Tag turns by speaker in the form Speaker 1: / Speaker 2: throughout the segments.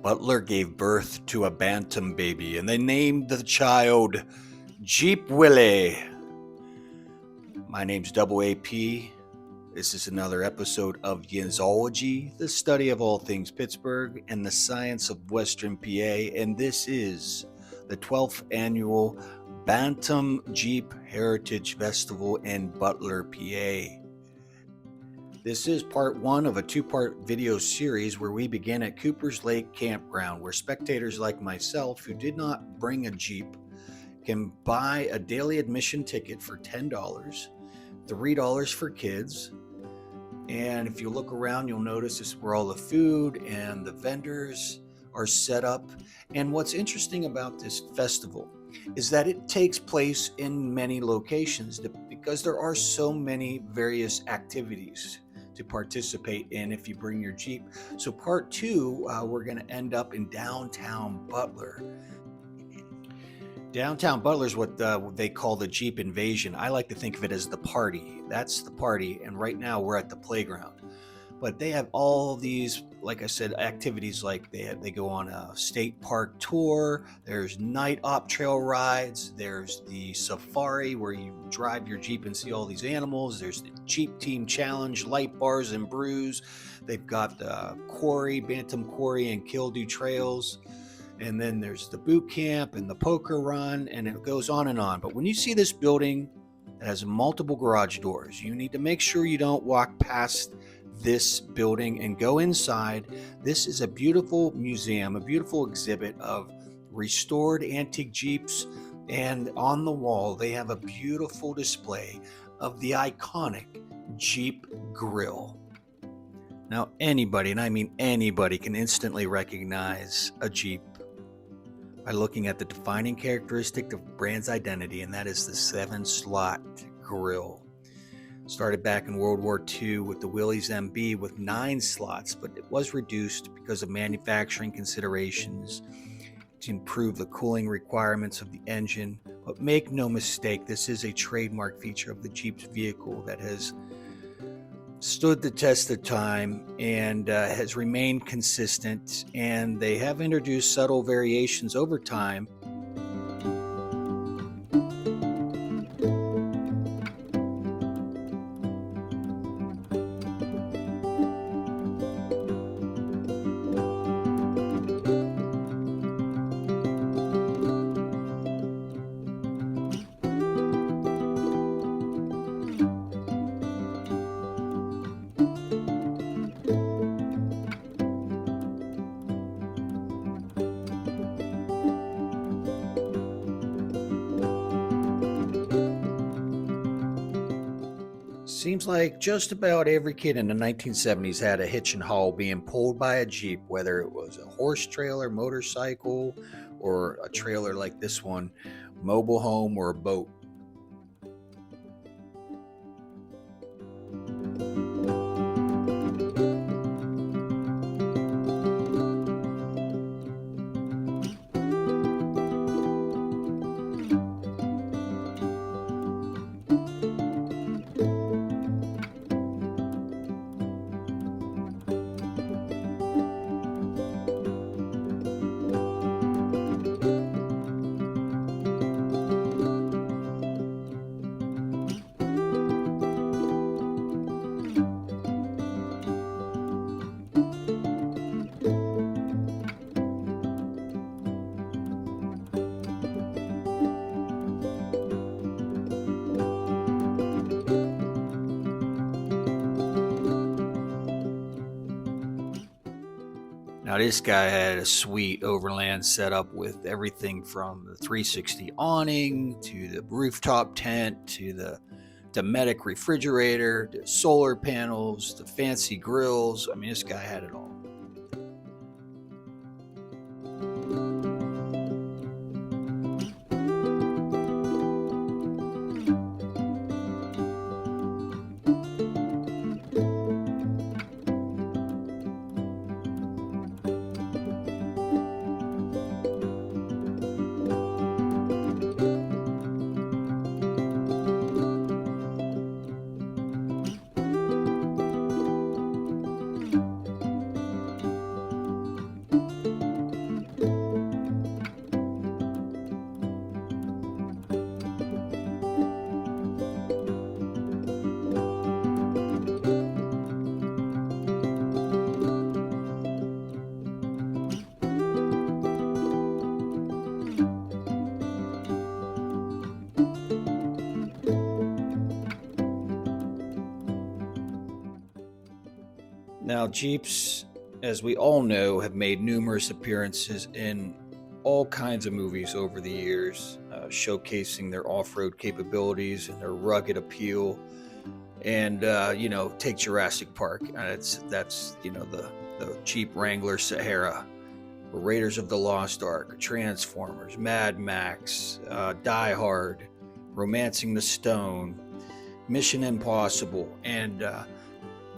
Speaker 1: Butler gave birth to a Bantam baby, and they named the child Jeep Willy. My name's Double AP. This is another episode of Yinzology, the study of all things Pittsburgh and the science of Western PA, and this is the 12th annual Bantam Jeep Heritage Festival in Butler, PA. This is part one of a two-part video series where we begin at Cooper's Lake Campground, where spectators like myself who did not bring a Jeep can buy a daily admission ticket for $10, $3 for kids. And if you look around, you'll notice this is where all the food and the vendors are set up. And what's interesting about this festival is that it takes place in many locations because there are so many various activities to participate in if you bring your Jeep. So part two, we're going to end up in downtown Butler. Downtown Butler is what they call the Jeep invasion. I like to think of it as the party. That's the party, and right now we're at the playground. But they have all these, like I said, activities like they go on a state park tour. There's night op trail rides. There's the safari where you drive your Jeep and see all these animals. There's the Jeep Team Challenge, light bars and brews. They've got the quarry, Bantam Quarry and Kildew Trails. And then there's the boot camp and the poker run, and it goes on and on. But when you see this building that has multiple garage doors, you need to make sure you don't walk past this building and go inside. This is a beautiful museum, a beautiful exhibit of restored antique Jeeps, and on the wall they have a beautiful display of the iconic Jeep grill. Now anybody, and I mean anybody, can instantly recognize a Jeep by looking at the defining characteristic of the brand's identity, and that is the 7-slot grill. Started back in World War II with the Willys MB with 9 slots, but it was reduced because of manufacturing considerations to improve the cooling requirements of the engine. But make no mistake, this is a trademark feature of the Jeep's vehicle that has stood the test of time and has remained consistent, and they have introduced subtle variations over time. Seems like just about every kid in the 1970s had a hitch and haul being pulled by a Jeep, whether it was a horse trailer, motorcycle, or a trailer like this one, mobile home, or a boat. Now this guy had a sweet Overland setup with everything from the 360 awning to the rooftop tent to the Dometic refrigerator, to solar panels, to fancy grills. I mean, this guy had it all. Now, Jeeps, as we all know, have made numerous appearances in all kinds of movies over the years, showcasing their off-road capabilities and their rugged appeal. And take Jurassic Park. That's the Jeep Wrangler Sahara, Raiders of the Lost Ark, Transformers, Mad Max, Die Hard, Romancing the Stone, Mission Impossible, and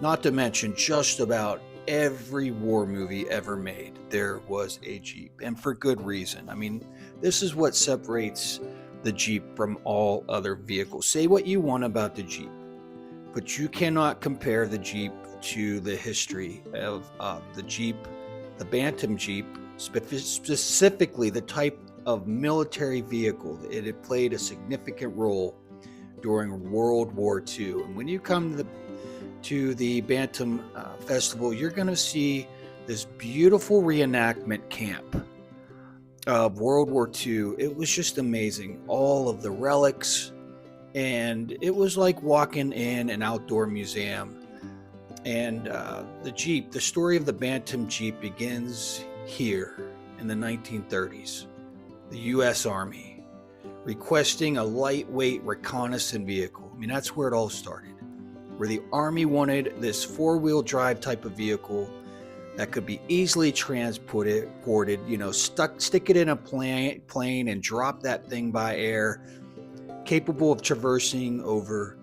Speaker 1: not to mention just about every war movie ever made, there was a Jeep, and for good reason. I mean, this is what separates the Jeep from all other vehicles. Say what you want about the Jeep, but you cannot compare the Jeep to the history of the Jeep, the Bantam Jeep, specifically the type of military vehicle. It had played a significant role during World War II. And when you come to the Bantam Festival, you're going to see this beautiful reenactment camp of World War II. It was just amazing. All of the relics, and it was like walking in an outdoor museum. And the Jeep, the story of the Bantam Jeep begins here in the 1930s. The U.S. Army requesting a lightweight reconnaissance vehicle. I mean, that's where it all started, where the Army wanted this four-wheel drive type of vehicle that could be easily transported, stick it in a plane and drop that thing by air, capable of traversing over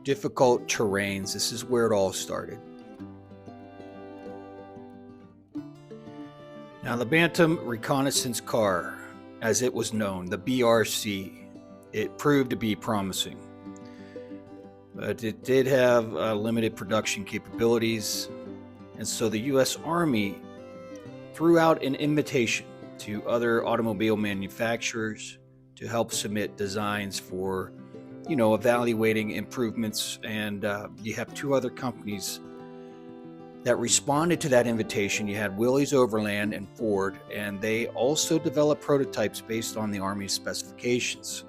Speaker 1: difficult terrains. This is where it all started. Now, the Bantam Reconnaissance Car, as it was known, the BRC, it proved to be promising. But it did have limited production capabilities, and so the U.S. Army threw out an invitation to other automobile manufacturers to help submit designs for, evaluating improvements. And you have two other companies that responded to that invitation. You had Willys Overland and Ford, and they also developed prototypes based on the Army's specifications.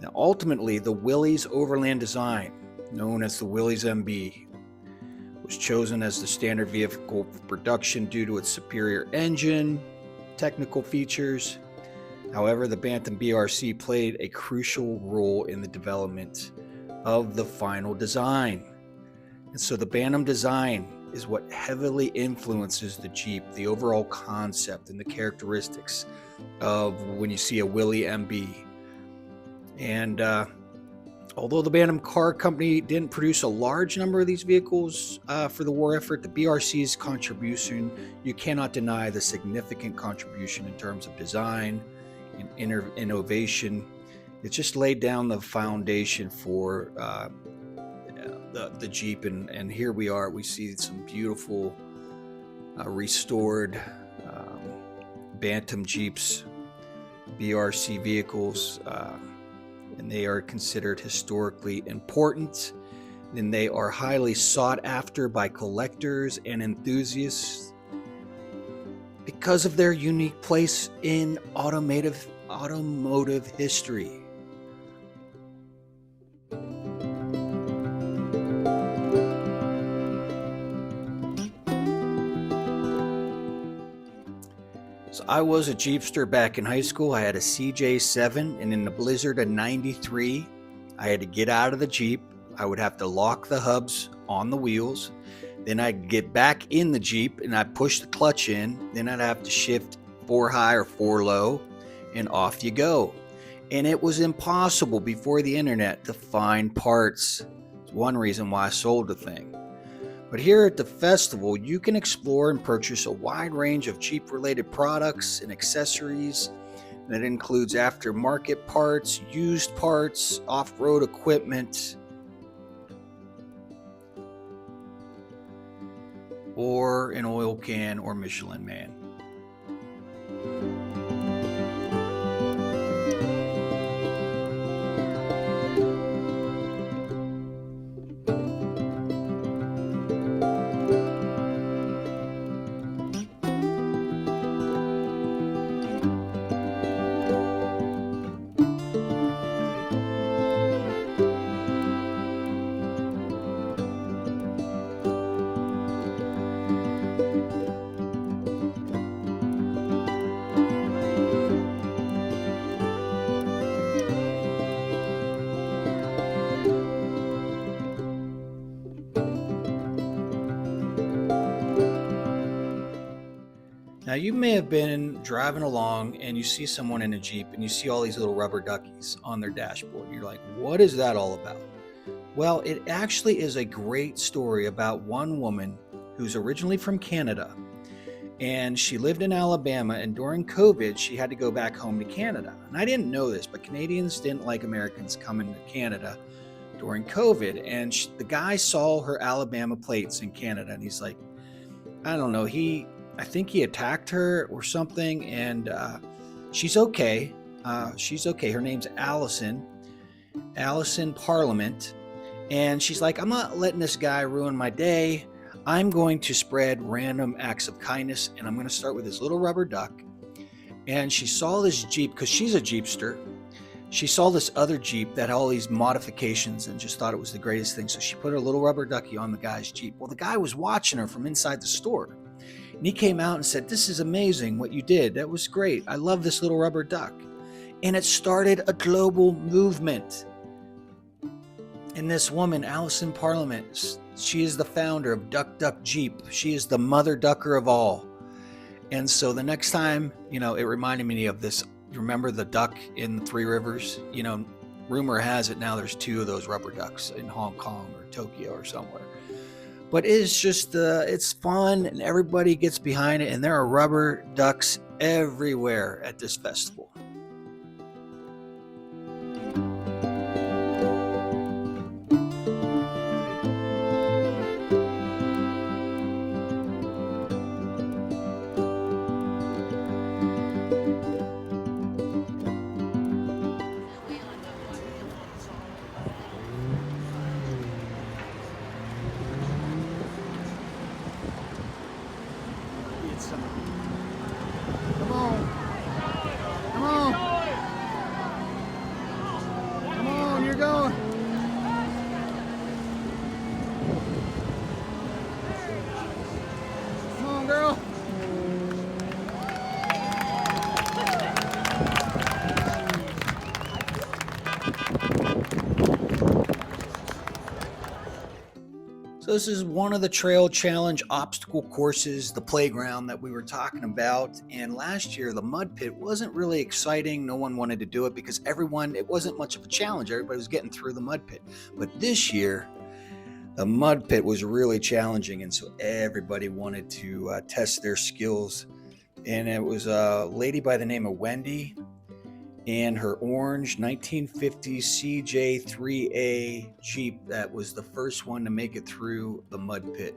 Speaker 1: Now, ultimately, the Willys Overland design, known as the Willys MB, was chosen as the standard vehicle for production due to its superior engine, technical features. However, the Bantam BRC played a crucial role in the development of the final design. And so the Bantam design is what heavily influences the Jeep, the overall concept and the characteristics of when you see a Willy MB. And although the Bantam Car Company didn't produce a large number of these vehicles for the war effort, the BRC's contribution, you cannot deny the significant contribution in terms of design and innovation. It just laid down the foundation for the Jeep, and here we are. We see some beautiful restored Bantam Jeeps, BRC vehicles, and they are considered historically important, and they are highly sought after by collectors and enthusiasts because of their unique place in automotive history. So I was a Jeepster back in high school. I had a CJ7, and in the blizzard of 93, I had to get out of the Jeep. I would have to lock the hubs on the wheels. Then I'd get back in the Jeep and I'd push the clutch in. Then I'd have to shift 4 high or 4 low, and off you go. And it was impossible before the internet to find parts. It's one reason why I sold the thing. But here at the festival, you can explore and purchase a wide range of Jeep-related products and accessories. That includes aftermarket parts, used parts, off-road equipment, or an oil can or Michelin Man. Now, you may have been driving along and you see someone in a Jeep and you see all these little rubber duckies on their dashboard. You're like, what is that all about? Well, it actually is a great story about one woman who's originally from Canada, and she lived in Alabama, and during COVID, she had to go back home to Canada. And I didn't know this, but Canadians didn't like Americans coming to Canada during COVID. And the guy saw her Alabama plates in Canada, and he's like, I don't know, I think he attacked her or something, and she's okay. She's okay. Her name's Allison Parliament. And she's like, I'm not letting this guy ruin my day. I'm going to spread random acts of kindness, and I'm going to start with this little rubber duck. And she saw this Jeep, because she's a Jeepster. She saw this other Jeep that had all these modifications and just thought it was the greatest thing. So she put her little rubber ducky on the guy's Jeep. Well, the guy was watching her from inside the store. And he came out and said, this is amazing what you did. That was great. I love this little rubber duck. And it started a global movement. And this woman, Allison Parliament, she is the founder of Duck Duck Jeep. She is the mother ducker of all. And so the next time, it reminded me of this. Remember the duck in the Three Rivers? Rumor has it now there's 2 of those rubber ducks in Hong Kong or Tokyo or somewhere. But it's just, it's fun, and everybody gets behind it. And there are rubber ducks everywhere at this festival. Come on. Come on. Come on, you're going. Come on, girl. So this is one of the Trail Challenge obstacle courses, the playground that we were talking about. And last year, the mud pit wasn't really exciting. No one wanted to do it because it wasn't much of a challenge. Everybody was getting through the mud pit. But this year, the mud pit was really challenging. And so everybody wanted to test their skills. And it was a lady by the name of Wendy and her orange 1950 CJ3A Jeep that was the first one to make it through the mud pit.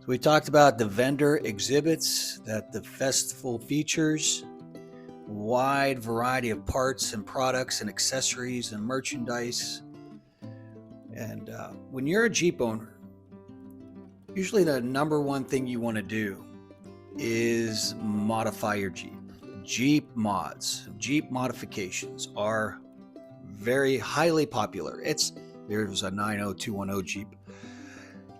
Speaker 1: So we talked about the vendor exhibits that the festival features, wide variety of parts and products and accessories and merchandise. And when you're a Jeep owner, usually the number one thing you want to do is modify your Jeep. Jeep mods, Jeep modifications are very highly popular. There's a 90210 Jeep.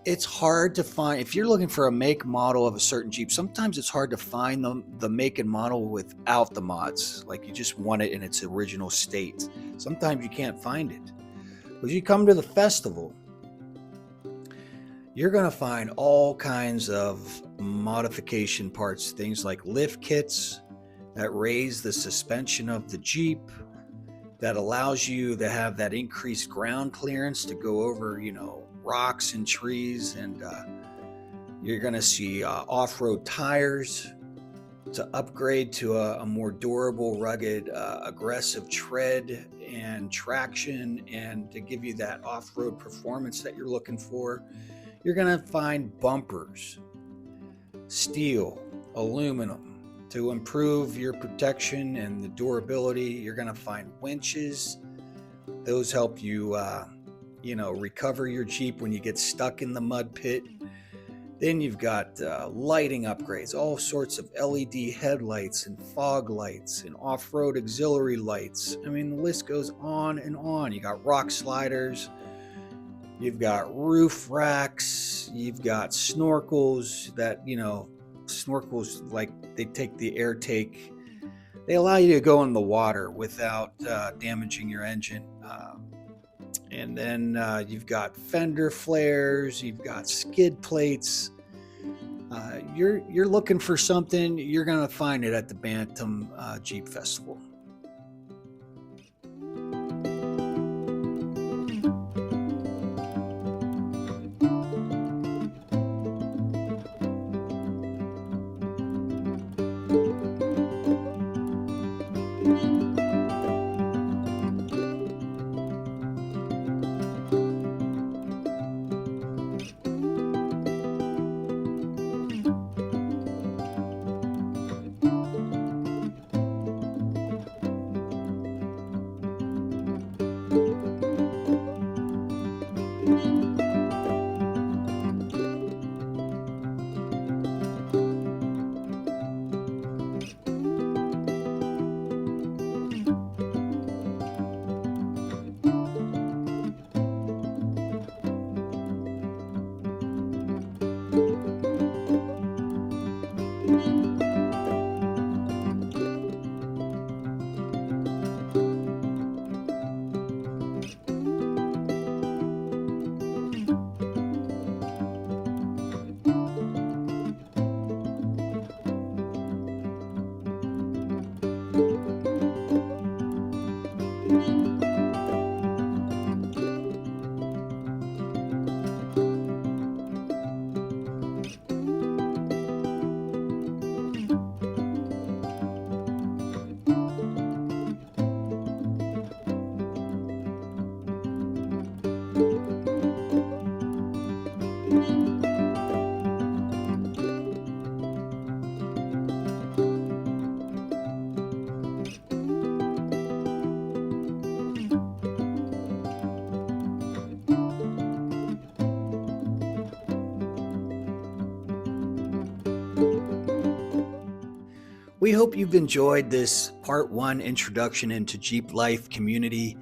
Speaker 1: It's hard to find, if you're looking for a make model of a certain Jeep, sometimes it's hard to find the make and model without the mods. Like you just want it in its original state. Sometimes you can't find it. But you come to the festival, you're going to find all kinds of modification parts, things like lift kits that raise the suspension of the Jeep, that allows you to have that increased ground clearance to go over, rocks and trees. And you're going to see off-road tires to upgrade to a more durable, rugged, aggressive tread and traction, and to give you that off-road performance that you're looking for. You're going to find bumpers, steel, aluminum, to improve your protection and the durability. You're going to find winches. Those help you, recover your Jeep when you get stuck in the mud pit. Then you've got lighting upgrades, all sorts of LED headlights and fog lights and off-road auxiliary lights. I mean, the list goes on and on. You got rock sliders, you've got roof racks, you've got snorkels that, snorkels, like they take the air take. They allow you to go in the water without damaging your engine. And then you've got fender flares, you've got skid plates. You're looking for something, you're going to find it at the Bantam Jeep Festival. We hope you've enjoyed this part 1 introduction into Jeep life, community,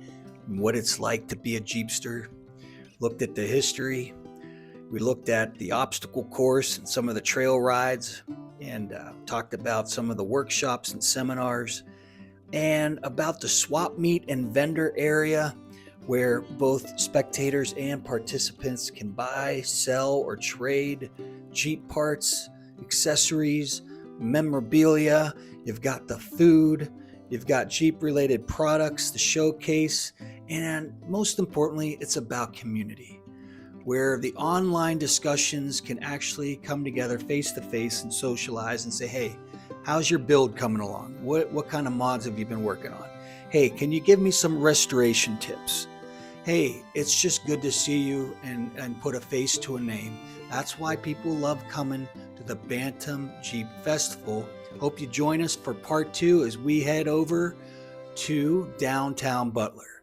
Speaker 1: and what it's like to be a Jeepster. Looked at the history, we looked at the obstacle course and some of the trail rides, and talked about some of the workshops and seminars, and about the swap meet and vendor area where both spectators and participants can buy, sell, or trade Jeep parts, accessories, memorabilia. You've got the food, you've got Jeep related products, the showcase, and most importantly, it's about community, where the online discussions can actually come together face to face and socialize and say, hey, how's your build coming along? What kind of mods have you been working on? Hey, can you give me some restoration tips? Hey, it's just good to see you and put a face to a name. That's why people love coming to the Bantam Jeep Festival. Hope you join us for part 2 as we head over to downtown Butler.